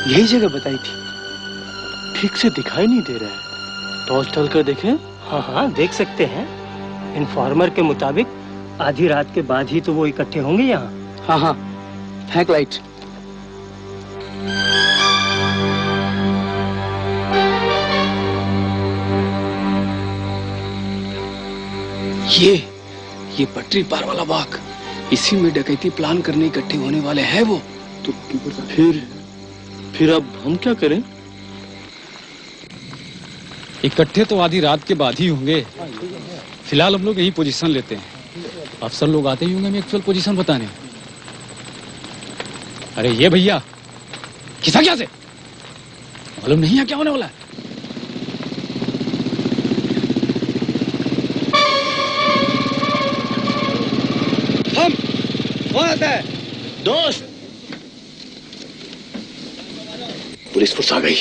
यही जगह बताई थी, ठीक से दिखाई नहीं दे रहा है। टॉर्च डाल कर देखें? हाँ हाँ देख सकते हैं। इन्फॉर्मर के मुताबिक आधी रात के बाद ही तो वो इकट्ठे होंगे यहाँ। हाँ हाँ, फेंक लाइट। ये पटरी पार वाला बाग, इसी में डकैती प्लान करने इकट्ठे होने वाले हैं वो। तो फिर अब हम क्या करें? इकट्ठे तो आधी रात के बाद ही होंगे। फिलहाल हम लोग यही पोजीशन लेते हैं, अफसर लोग आते ही होंगे हमें एक्चुअल पोजीशन बताने। अरे ये भैया खिसा क्या से मालूम नहीं है क्या होने वाला है? कौन आता है? दोस्त, पुलिस फोर्स आ गई।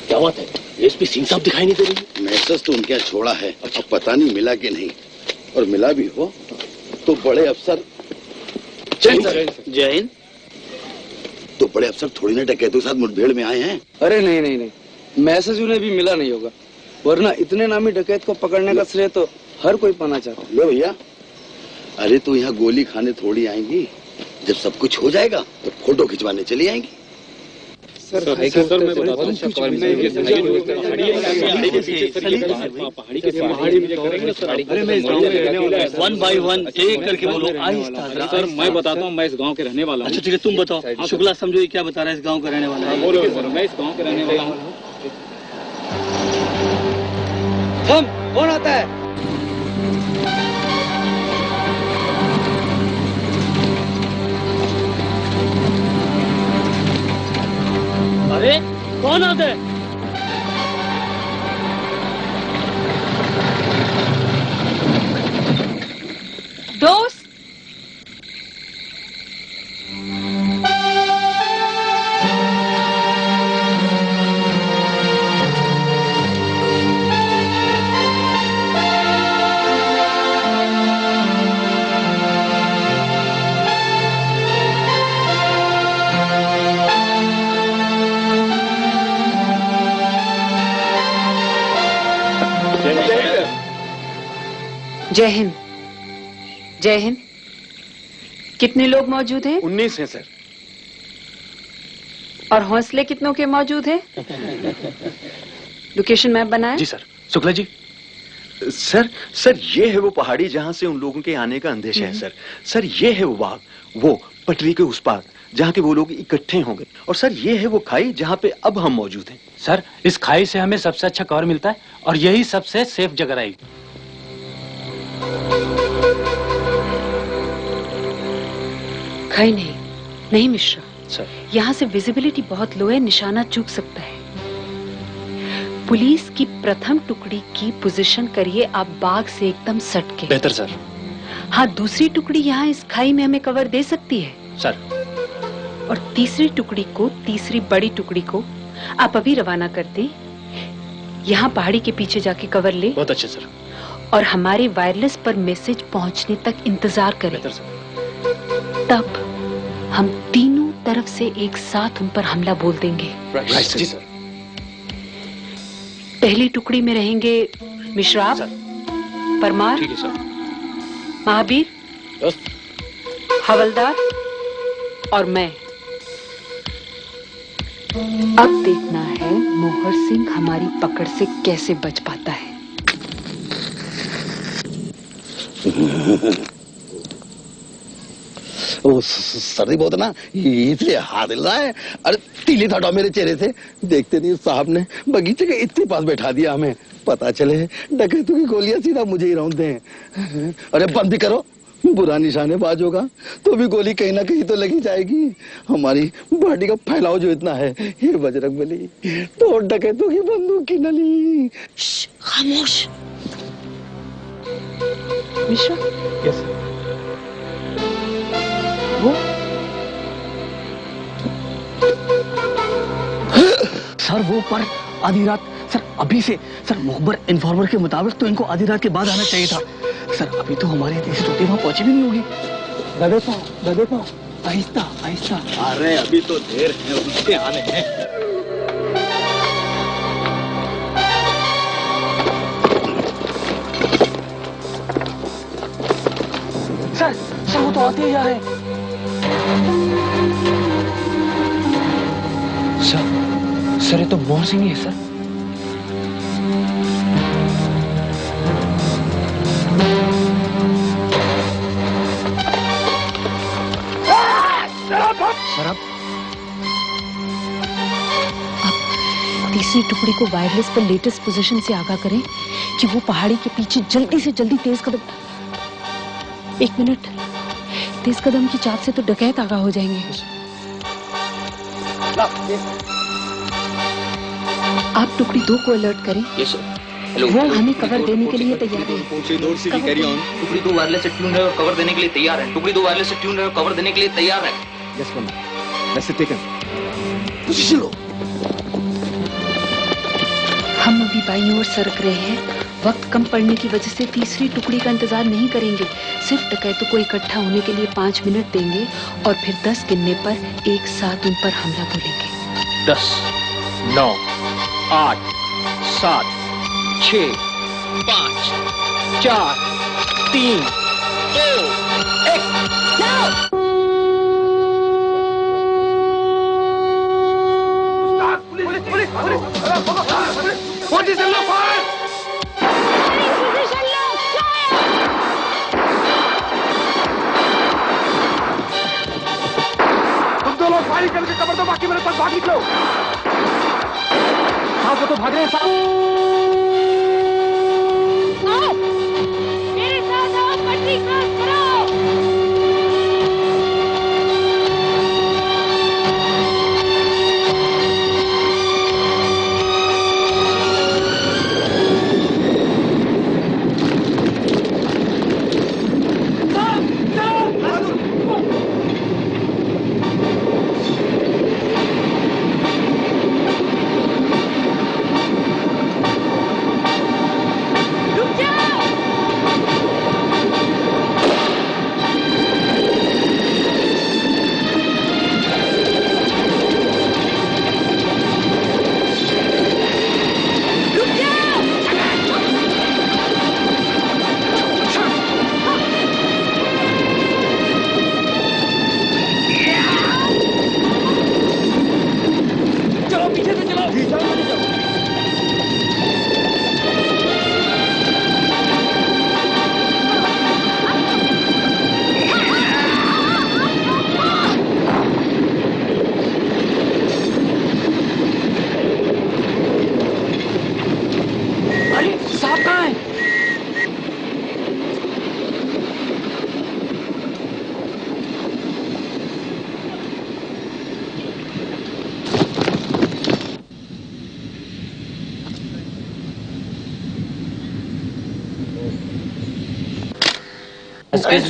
क्या बात है? एसपी सिंह साहब दिखाई नहीं दे रही। मैसेज तो उनके यहाँ छोड़ा है, अब पता नहीं मिला कि नहीं, और मिला भी हो तो बड़े अफसर। जय हिंद। तो बड़े अफसर थोड़ी ना डकैतों के साथ मुठभेड़ में आए हैं। अरे नहीं, मैसेज उन्हें भी मिला नहीं होगा, वरना इतने नामी डकैत को पकड़ने का श्रेय तो हर कोई पाना चाहता है। लो भैया, अरे तो यहाँ गोली खाने थोड़ी आएंगी, जब सब कुछ हो जाएगा तो फोटो खिंचवाने चली आएंगी। सर मैं बताता हूँ, वन बाई वन एक करके बोलो। सर मैं बताता हूँ, मैं इस गांव के रहने वाला हूँ। अच्छा ठीक है, तुम बताओ। शुक्ला समझो ये क्या बता रहा है, इस गांव का रहने वाला है। बोलो सर, मैं इस गांव के रहने वाला हूँ। कौन आता है? अरे कौन आता है? दोस्त, जय हिंद। जय हिंद। कितने लोग मौजूद हैं? 19 हैं सर। और हौसले कितनों के मौजूद हैं? लोकेशन मैप बनाए? जी सर। शुक्ला जी। सर ये है वो पहाड़ी जहां से उन लोगों के आने का अंदेशा है सर। सर ये है वो बाग, वो पटरी के उस पार जहाँ के वो लोग इकट्ठे होंगे। और सर ये है वो खाई जहाँ पे अब हम मौजूद हैं। सर इस खाई से हमें सबसे अच्छा कवर मिलता है और यही सबसे सेफ जगह रहेगी। खाई नहीं मिश्रा सर, यहाँ से विजिबिलिटी बहुत लो है, निशाना चूक सकता है। पुलिस की प्रथम टुकड़ी की पोजीशन करिए आप बाग से एकदम सट के। बेहतर सर। हाँ, दूसरी टुकड़ी यहाँ इस खाई में हमें कवर दे सकती है सर। और तीसरी टुकड़ी को, तीसरी बड़ी टुकड़ी को आप अभी रवाना कर दें। यहाँ पहाड़ी के पीछे जाके कवर ले। बहुत अच्छे सर। और हमारे वायरलेस पर मैसेज पहुंचने तक इंतजार करें। बेहतर सर। तब हम तीनों तरफ से एक साथ उन पर हमला बोल देंगे। राइट जी सर। पहली टुकड़ी में रहेंगे मिश्रा, परमार, ठीक है सर, महावीर, हवलदार और मैं। अब देखना है मोहर सिंह हमारी पकड़ से कैसे बच पाता है। वो सर्दी बहुत है ना, इसलिए हाथ हिल रहा है। अरे तीली हटाओ मेरे चेहरे से। देखते नहीं साहब ने बगीचे के इतने पास बैठा दिया, हमें पता चले डकैतों की गोलियां सीधा मुझे ही रौंद दें। अरे बंद भी करो, बुरा निशानेबाज होगा तो भी गोली कहीं ना कहीं तो लगी जाएगी। हमारी पार्टी का फैलाव जो इतना है, ये बजरंगबली तो डकैतों की बंदूक की नली। खामोश। मिश्रा, यस वो सर वो पर आधी रात सर अभी से सर मुखबर इन्फॉर्मर के मुताबिक तो इनको आधी रात के बाद आना चाहिए था सर। अभी तो हमारी टोटी वहां पहुंची भी नहीं होगी। गदे पाओ आहिस्ता आहिस्ता। अरे अभी तो देर है, उनके आने हैं। सर वो तो आते ही जा रहे हैं। सर ये तो मोहन सिंह ही है सर। तीसरी टुकड़ी को वायरलेस पर लेटेस्ट पोजीशन से आगाह करें कि वो पहाड़ी के पीछे जल्दी से जल्दी तेज कदम। 1 मिनट, तेज कदम की चाप से तो डकैत आगाह हो जाएंगे। आप टुकड़ी 2 को अलर्ट करें। वो हमें कवर देने के लिए तैयार है। टुकड़ी 2 वायरलेस से ट्यून है और कवर देने के लिए तैयार है। टुकड़ी 2 वायरलेस से ट्यून है और कवर देने के लिए तैयार है। यस वैसे टेकन पोजीशन लो। हम अभी बाईं ओर सरक रहे हैं। वक्त कम पड़ने की वजह से तीसरी टुकड़ी का इंतजार नहीं करेंगे। सिर्फ डकैतों को इकट्ठा होने के लिए 5 मिनट देंगे और फिर 10 गिनने पर एक साथ उन पर हमला बोलेंगे। 10, 9, 8, 7, 6, 5, 4, 3, 2, 1। पोजीशन लो, फायर! तुम दो लोग फायरिंग करके कवर दो, बाकी मेरे साथ भाग निकलो। हाँ वो तो भाग रहे हैं साहब। मेरे साथ आओ, पटरी क्रॉस करो।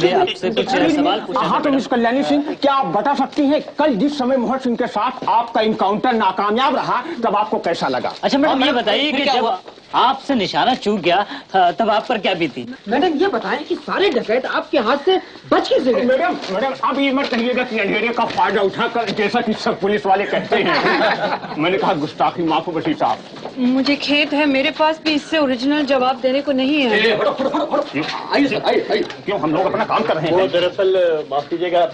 आपसे कुछ सवाल पूछना। हाँ तो मिस कल्याणी सिंह, क्या आप बता सकती हैं कल जिस समय मोहन सिंह के साथ आपका इनकाउंटर नाकामयाब रहा तब आपको कैसा लगा? अच्छा मैडम ये बताइए कि जब आपसे निशाना चूक गया तब आप पर क्या बीती? मैडम ये बताएं कि सारे डकैत आपके हाथ से बच कैसे गए? मैडम आप ये मत कहिएगा कि अंधेरे का फायदा उठाकर, जैसा कि सब पुलिस वाले कहते हैं। मैंने कहा गुस्ताखी माफ वसी साहब। मुझे खेद है, मेरे पास भी इससे ओरिजिनल जवाब देने को नहीं है। आइए सर, आइए। क्यों, हम लोग अपना काम कर रहे हैं। वो दरअसल माफ कीजिएगा,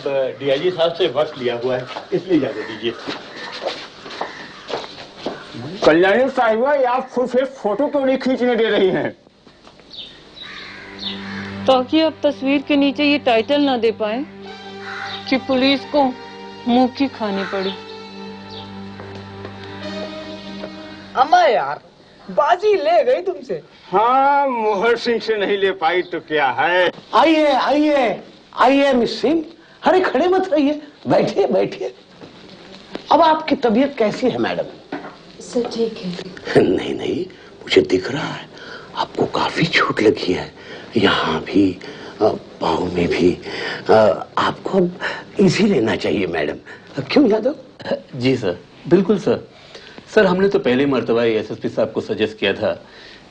डीआईजी साहब से वक्त लिया हुआ है, इसलिए इजाजत दीजिए। कल्याणी साहिबा, ये आप खुद से फोटो क्यों नहीं खींचने दे रही हैं? ताकि आप तस्वीर के नीचे ये टाइटल ना दे पाए कि पुलिस को मुंह की खानी पड़ी। अम्मा यार, बाजी ले गई तुमसे। हाँ, मोहन सिंह से नहीं ले पाई तो क्या है। आइए आइए, आइए मिस सिंह, अरे खड़े मत रहिए, बैठिए बैठिए। अब आपकी तबीयत कैसी है मैडम? सर ठीक है। नहीं नहीं, मुझे दिख रहा है आपको काफी चोट लगी है, यहाँ भी पाँव में भी। आपको अब इजी लेना चाहिए मैडम, क्यों यादव? जी सर, बिल्कुल सर। सर हमने तो पहले मर्तबा एसएसपी साहब को सजेस्ट किया था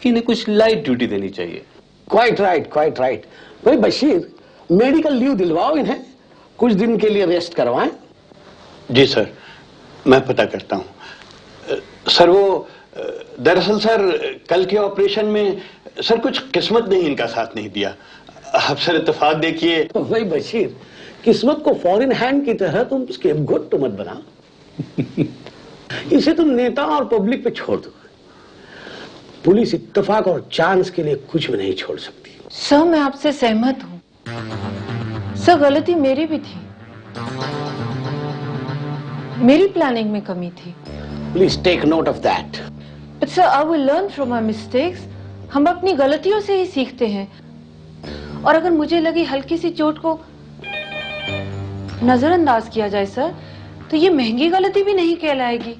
कि इन्हें कुछ लाइट ड्यूटी देनी चाहिए। Quite right, quite right. भाई बशीर, मेडिकल लीव दिलवाओ इन्हें, कुछ दिन के लिए रेस्ट करवाएं। जी सर, मैं पता करता हूँ। सर वो दरअसल सर कल के ऑपरेशन में सर कुछ किस्मत ने इनका साथ नहीं दिया। अब सर इत्तेफाक देखिए। भाई बशीर, किस्मत को फॉरेन हैंड की तरह तुम स्केपगोट तो मत बना। इसे तुम नेता और पब्लिक पे छोड़ दो। पुलिस इत्तेफाक और चांस के लिए कुछ भी नहीं छोड़ सकती। सर मैं आपसे सहमत हूँ। सर गलती मेरी भी थी, मेरी प्लानिंग में कमी थी। Please take note of that. But sir I will learn from my mistakes. हम अपनी गलतियों से ही सीखते हैं, और अगर मुझे लगी हल्की सी चोट को नजरअंदाज किया जाए सर, तो ये महंगी गलती भी नहीं कहलाएगी।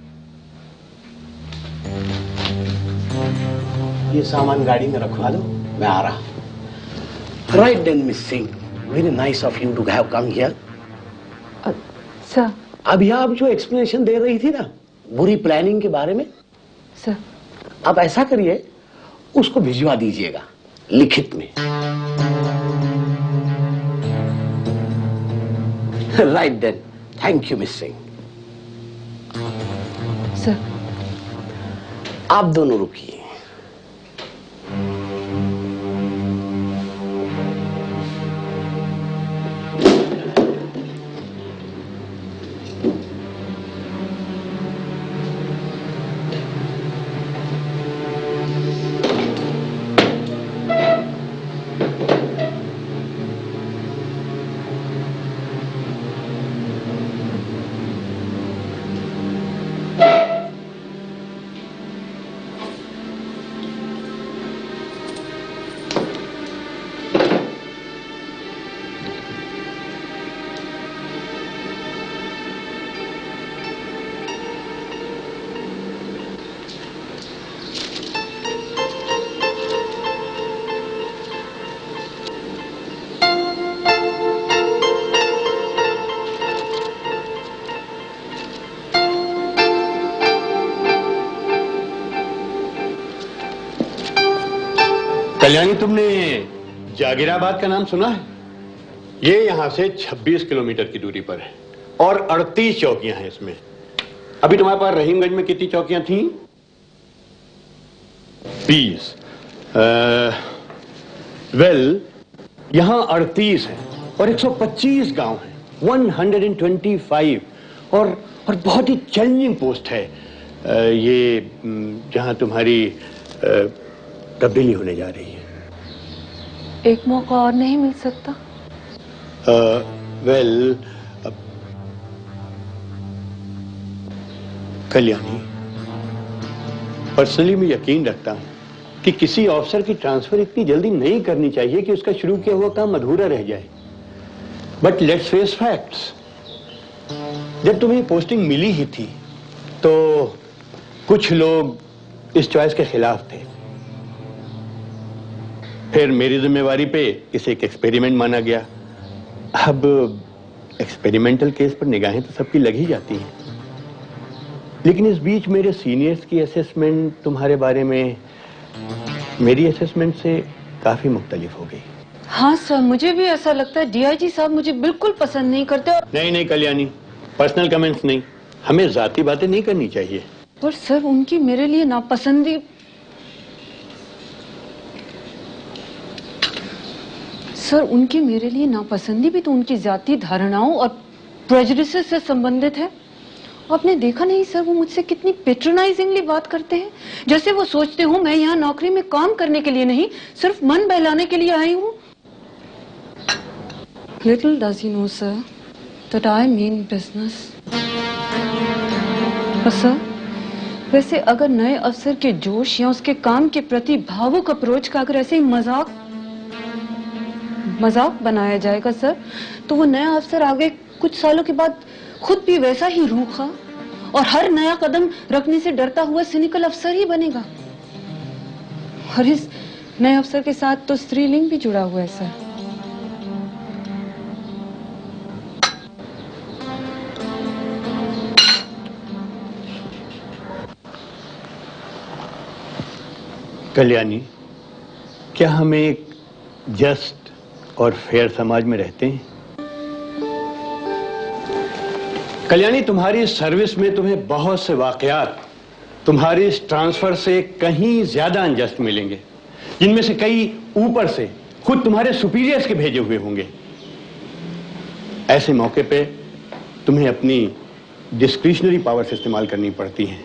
ये सामान गाड़ी में रखवा दो, मैं आ रहा। Right then Miss Singh, very nice of you to have come here. Sir अभी आप जो एक्सप्लेनेशन दे रही थी ना बुरी प्लानिंग के बारे में, सर आप ऐसा करिए उसको भिजवा दीजिएगा लिखित में। Right then, thank you Miss Singh. Sir आप दोनों रुकिए। कल्याणी, तुमने जागीराबाद का नाम सुना है? ये यहां से 26 किलोमीटर की दूरी पर है और 38 चौकियां हैं इसमें। अभी तुम्हारे पास रहीमगंज में कितनी चौकियां थी? 20। वेल, यहां 38 है और 125 गांव हैं, 125। और बहुत ही चैलेंजिंग पोस्ट है ये, जहां तुम्हारी तब्दीली होने जा रही है। एक मौका और नहीं मिल सकता? वेल, कल्याणी, पर्सनली मैं यकीन रखता हूं कि किसी ऑफिसर की ट्रांसफर इतनी जल्दी नहीं करनी चाहिए कि उसका शुरू किया हुआ काम अधूरा रह जाए। But let's face facts. जब तुम्हें पोस्टिंग मिली ही थी तो कुछ लोग इस चॉइस के खिलाफ थे। फिर मेरी जिम्मेवारी पे इसे एक एक्सपेरिमेंट माना गया। अब एक्सपेरिमेंटल केस पर निगाहें तो सबकी लग ही जाती हैं, लेकिन इस बीच मेरे सीनियर्स की असेसमेंट तुम्हारे बारे में मेरी असेसमेंट से काफी मुख्तलिफ हो गई। हाँ सर, मुझे भी ऐसा लगता है। डीआईजी साहब मुझे बिल्कुल पसंद नहीं करते। नहीं कल्याणी, पर्सनल कमेंट्स नहीं, हमें जाती बातें नहीं करनी चाहिए। पर सर उनकी मेरे लिए नापसंदी, सर उनकी मेरे लिए नापसंदी भी तो उनकी जाती धारणाओं और प्रेजुडिसेस से संबंधित है। आपने देखा नहीं सर, वो मुझसे कितनी पेट्रोनाइजिंगली बात करते हैं, जैसे वो सोचते हो मैं यहाँ नौकरी में काम करने के लिए नहीं, सिर्फ मन बहलाने के लिए आई हूँ। Little does he know, sir, that I mean business. Sir, वैसे अगर नए अफसर के जोश या उसके काम के प्रति भावुक अप्रोच का अगर ऐसे ही मजाक मजाक बनाया जाएगा सर, तो वो नया अफसर आगे कुछ सालों के बाद खुद भी वैसा ही रूखा और हर नया कदम रखने से डरता हुआ सिनिकल अफसर ही बनेगा। और इस नए अफसर के साथ तो स्त्रीलिंग भी जुड़ा हुआ है सर। कल्याणी, क्या हम एक जस्ट और फेयर समाज में रहते हैं? कल्याणी, तुम्हारी सर्विस में तुम्हें बहुत से वाकयात तुम्हारी इस ट्रांसफर से कहीं ज्यादा अनजस्ट मिलेंगे, जिनमें से कई ऊपर से खुद तुम्हारे सुपीरियर्स के भेजे हुए होंगे। ऐसे मौके पे तुम्हें अपनी डिस्क्रिशनरी पावर्स इस्तेमाल करनी पड़ती हैं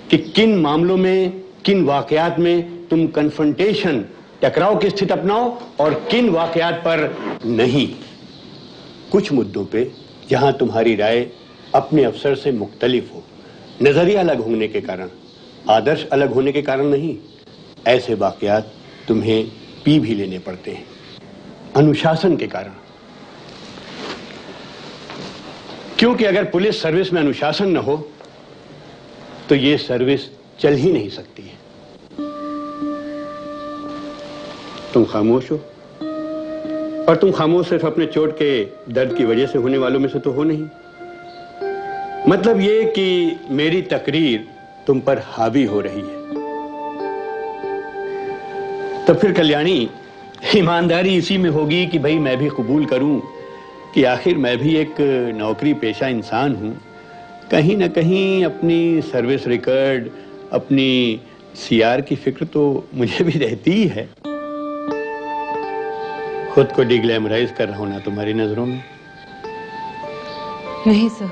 कि किन मामलों में, किन वाकयात में तुम कन्फ्रंटेशन, टकराव की स्थिति अपनाओ और किन वाकयात पर नहीं। कुछ मुद्दों पे जहां तुम्हारी राय अपने अफसर से मुख्तलिफ हो, नजरिया अलग होने के कारण, आदर्श अलग होने के कारण नहीं, ऐसे वाकयात तुम्हें पी भी लेने पड़ते हैं, अनुशासन के कारण। क्योंकि अगर पुलिस सर्विस में अनुशासन न हो तो ये सर्विस चल ही नहीं सकती है। तुम खामोश हो, और तुम खामोश सिर्फ अपने चोट के दर्द की वजह से होने वालों में से तो हो नहीं। मतलब ये कि मेरी तकरीर तुम पर हावी हो रही है। तो फिर कल्याणी, ईमानदारी इसी में होगी कि भाई मैं भी कबूल करूं कि आखिर मैं भी एक नौकरी पेशा इंसान हूं। कहीं ना कहीं अपनी सर्विस रिकॉर्ड, अपनी सीआर की फिक्र तो मुझे भी रहती ही है। खुद को डिग्लैमराइज कर रहा हूं ना तुम्हारी नजरों में? नहीं सर,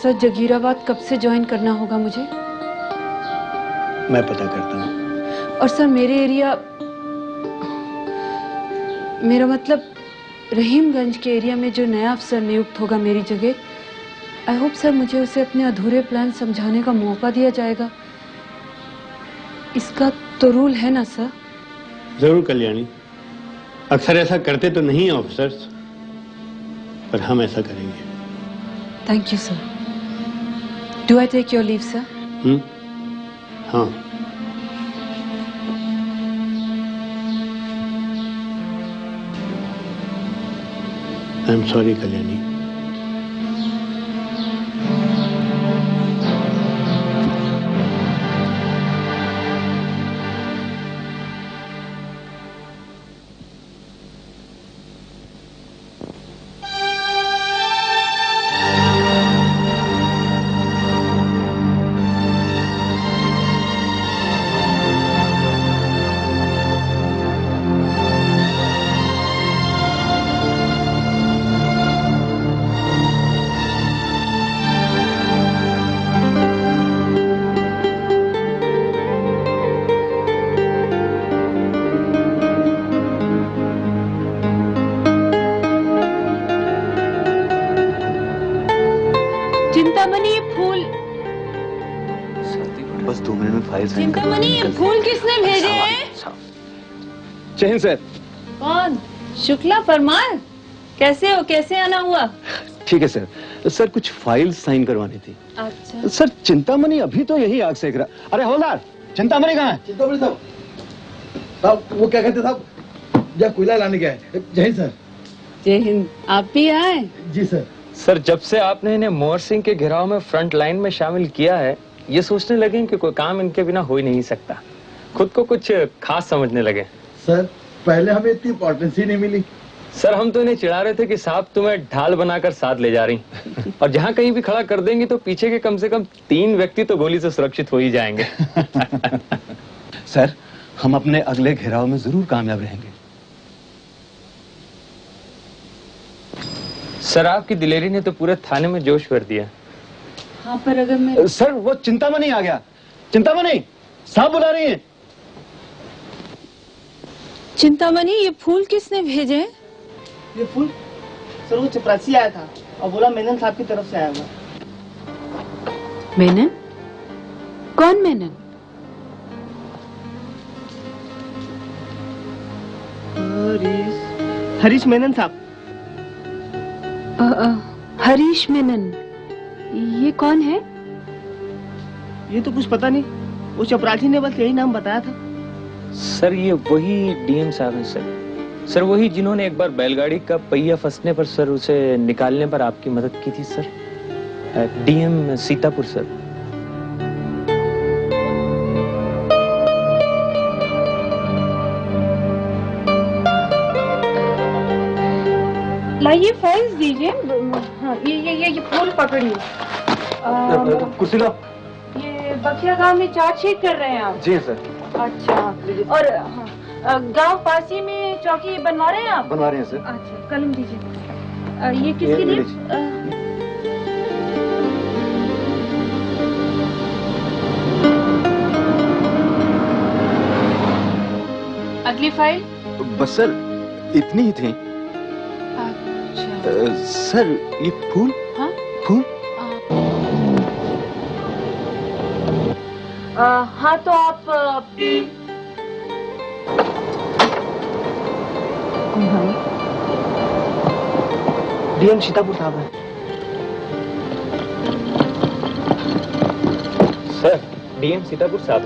सर जगीराबाद कब से ज्वाइन करना होगा मुझे? मैं पता करता हूं। और सर मेरे एरिया, मेरा मतलब रहीमगंज के एरिया में जो नया अफसर नियुक्त होगा मेरी जगह, आई होप सर मुझे उसे अपने अधूरे प्लान समझाने का मौका दिया जाएगा। इसका तो रूल है ना सर? जरूर कल्याणी, अक्सर ऐसा करते तो नहीं ऑफिसर्स, पर हम ऐसा करेंगे। Thank you sir. Do I take your leave sir? हाँ। I am sorry Kalyani. Chintamani ये फूल, बस 2 मिनट में फाइल साइन कर चिंतामणि ये फूल किसने भेजे हैं? जय हिंद सर। कौन? शुक्ला परमार? कैसे हो, कैसे आना हुआ? ठीक है सर। सर कुछ फाइल साइन करवानी थी। अच्छा सर चिंतामणि अभी तो यही आग सेक रहा। अरे हवलदार, चिंतामणि कहाँ है? चिंतामणि साहब, साहब वो क्या कहते साहब, या कोयला लाने गया है। जय हिंद सर। जय हिंद। आप भी आए? जी सर। सर जब से आपने इन्हें मोहर सिंह के घेराव में फ्रंट लाइन में शामिल किया है, ये सोचने लगे कि कोई काम इनके बिना हो ही नहीं सकता। खुद को कुछ खास समझने लगे। सर पहले हमें इतनी इम्पोर्टेंस ही नहीं मिली। सर हम तो इन्हें चिढ़ा रहे थे कि साहब तुम्हें ढाल बनाकर साथ ले जा रही और जहां कहीं भी खड़ा कर देंगी तो पीछे के कम से कम 3 व्यक्ति तो गोली से सुरक्षित हो ही जाएंगे। सर हम अपने अगले घेराव में जरूर कामयाब रहेंगे। सर आपकी दिलेरी ने तो पूरे थाने में जोश भर दिया। हाँ पर अगर मैं सर वो चिंतामणि आ गया। चिंतामणि साहब बुला रही हैं। चिंतामणि ये फूल किसने भेजे हैं? ये फूल सर वो चपरासी आया था और बोला मेनन साहब की तरफ से आया हुआ। मेनन? कौन मेनन? हरीश मेनन साहब। हरीश मेनन, ये कौन है? ये तो कुछ पता नहीं, उस चपरासी ने बस यही नाम बताया था। सर ये वही डीएम साहब हैं सर। सर वही जिन्होंने एक बार बैलगाड़ी का पहिया फंसने पर सर उसे निकालने पर आपकी मदद की थी सर। DM Sitapur sir. लाइए फाइल्स दीजिए। हाँ, ये फूल पकड़िए। कुर्सी लो। ये बखिया गांव में चार्जशीट कर रहे हैं आप? जी सर। अच्छा, और गांव पासी में चौकी बनवा रहे हैं आप? बनवा रहे हैं सर। अच्छा, कलम दीजिए। ये किसके लिए? अगली फाइल। बस सर इतनी ही थी। सर ये फूल। हाँ? फूल। हाँ तो आप डीएम सीतापुर साहब है। सर डीएम सीतापुर साहब।